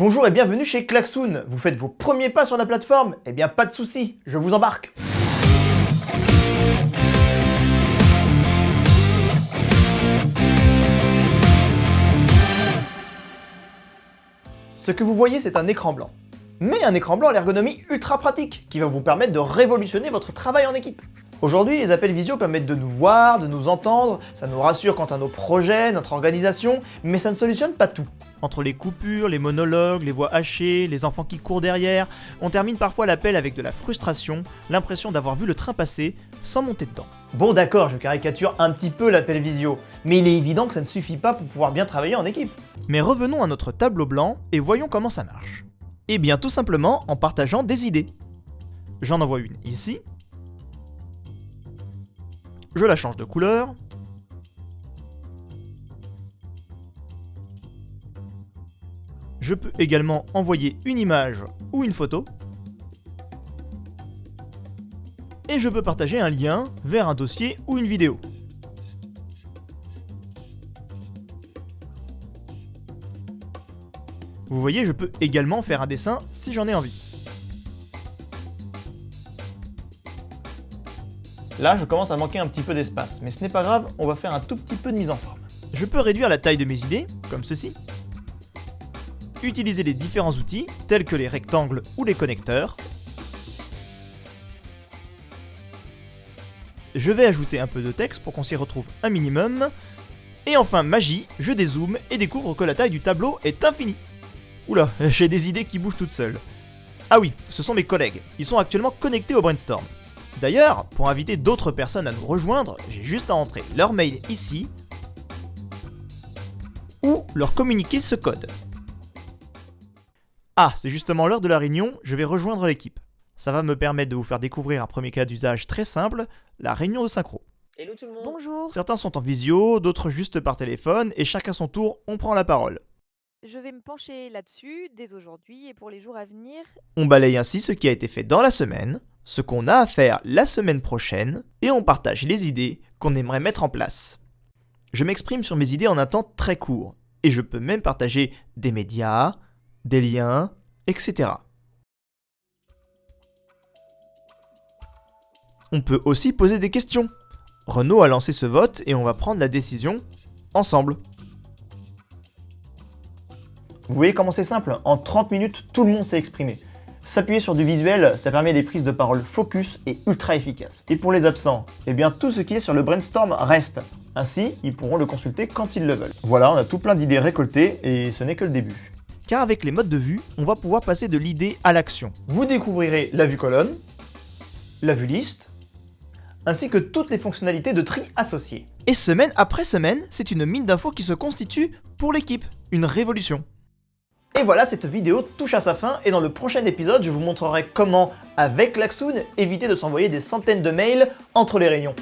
Bonjour et bienvenue chez Klaxoon. Vous faites vos premiers pas sur la plateforme? Eh bien pas de soucis, je vous embarque. Ce que vous voyez, c'est un écran blanc. Mais un écran blanc à l'ergonomie ultra pratique, qui va vous permettre de révolutionner votre travail en équipe. Aujourd'hui, les appels visio permettent de nous voir, de nous entendre, ça nous rassure quant à nos projets, notre organisation, mais ça ne solutionne pas tout. Entre les coupures, les monologues, les voix hachées, les enfants qui courent derrière, on termine parfois l'appel avec de la frustration, l'impression d'avoir vu le train passer sans monter dedans. Bon d'accord, je caricature un petit peu l'appel visio, mais il est évident que ça ne suffit pas pour pouvoir bien travailler en équipe. Mais revenons à notre tableau blanc et voyons comment ça marche. Eh bien tout simplement en partageant des idées. J'en envoie une ici. Je la change de couleur. Je peux également envoyer une image ou une photo. Et je peux partager un lien vers un dossier ou une vidéo. Vous voyez, je peux également faire un dessin si j'en ai envie. Là, je commence à manquer un petit peu d'espace, mais ce n'est pas grave, on va faire un tout petit peu de mise en forme. Je peux réduire la taille de mes idées, comme ceci. Utiliser les différents outils, tels que les rectangles ou les connecteurs. Je vais ajouter un peu de texte pour qu'on s'y retrouve un minimum. Et enfin, magie, je dézoome et découvre que la taille du tableau est infinie. Oula, j'ai des idées qui bougent toutes seules. Ah oui, ce sont mes collègues, ils sont actuellement connectés au brainstorm. D'ailleurs, pour inviter d'autres personnes à nous rejoindre, j'ai juste à entrer leur mail ici, ou leur communiquer ce code. Ah, c'est justement l'heure de la réunion, je vais rejoindre l'équipe. Ça va me permettre de vous faire découvrir un premier cas d'usage très simple, la réunion de synchro. Hello tout le monde. Bonjour, Certains sont en visio, d'autres juste par téléphone, et chacun son tour, on prend la parole. je vais me pencher là-dessus dès aujourd'hui et pour les jours à venir. On balaye ainsi ce qui a été fait dans la semaine, ce qu'on a à faire la semaine prochaine, et on partage les idées qu'on aimerait mettre en place. Je m'exprime sur mes idées en un temps très court, et je peux même partager des médias, des liens, etc. On peut aussi poser des questions. Renaud a lancé ce vote et on va prendre la décision ensemble. Vous voyez comment c'est simple, en 30 minutes, tout le monde s'est exprimé. S'appuyer sur du visuel, ça permet des prises de parole focus et ultra efficaces. Et pour les absents, eh bien tout ce qui est sur le brainstorm reste. Ainsi, ils pourront le consulter quand ils le veulent. Voilà, on a tout plein d'idées récoltées et ce n'est que le début. Car avec les modes de vue, on va pouvoir passer de l'idée à l'action. Vous découvrirez la vue colonne, la vue liste, ainsi que toutes les fonctionnalités de tri associées. Et semaine après semaine, c'est une mine d'infos qui se constitue pour l'équipe. Une révolution. Et voilà, cette vidéo touche à sa fin et dans le prochain épisode, je vous montrerai comment, avec Klaxoon, éviter de s'envoyer des centaines de mails entre les réunions.